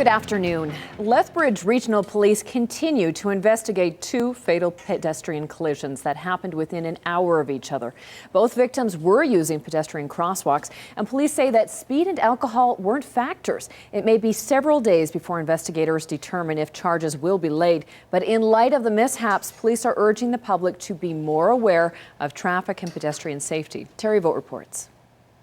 Good afternoon. Lethbridge Regional Police continue to investigate two fatal pedestrian collisions that happened within an hour of each other. Both victims were using pedestrian crosswalks, and police say that speed and alcohol weren't factors. It may be several days before investigators determine if charges will be laid. But in light of the mishaps, police are urging the public to be more aware of traffic and pedestrian safety. Terry Vogt reports.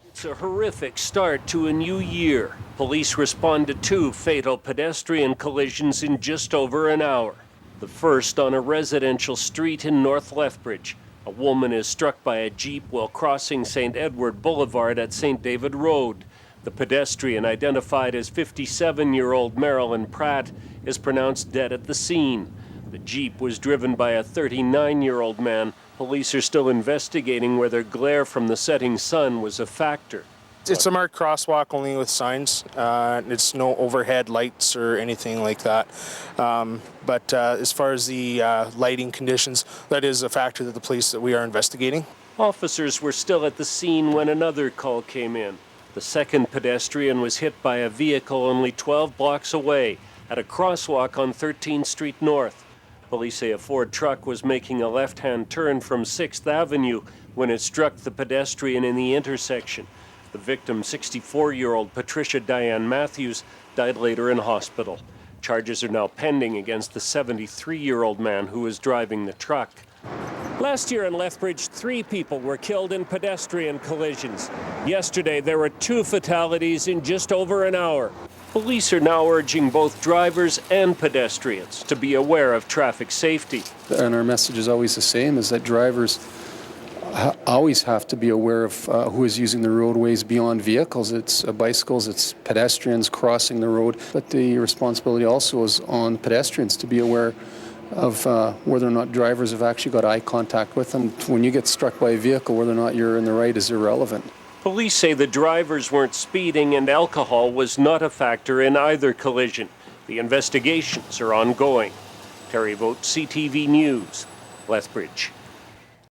It's a horrific start to a new year. Police respond to two fatal pedestrian collisions in just over an hour. The first on a residential street in North Lethbridge. A woman is struck by a Jeep while crossing St. Edward Boulevard at St. David Road. The pedestrian, identified as 57-year-old Marilyn Pratt, is pronounced dead at the scene. The Jeep was driven by a 39-year-old man. Police are still investigating whether glare from the setting sun was a factor. It's a marked crosswalk only with signs. It's no overhead lights or anything like that. But as far as the lighting conditions, that is a factor that the police that we are investigating. Officers were still at the scene when another call came in. The second pedestrian was hit by a vehicle only 12 blocks away at a crosswalk on 13th Street North. Police say a Ford truck was making a left-hand turn from 6th Avenue when it struck the pedestrian in the intersection. The victim, 64-year-old Patricia Diane Matthews, died later in hospital. Charges are now pending against the 73-year-old man who was driving the truck. Last year in Lethbridge, 3 people were killed in pedestrian collisions. Yesterday, there were 2 fatalities in just over an hour. Police are now urging both drivers and pedestrians to be aware of traffic safety. And our message is always the same, is that drivers always have to be aware of who is using the roadways beyond vehicles. It's bicycles, it's pedestrians crossing the road. But the responsibility also is on pedestrians to be aware of whether or not drivers have actually got eye contact with them. When you get struck by a vehicle, whether or not you're in the right is irrelevant. Police say the drivers weren't speeding and alcohol was not a factor in either collision. The investigations are ongoing. Terry Vogt, CTV News, Lethbridge.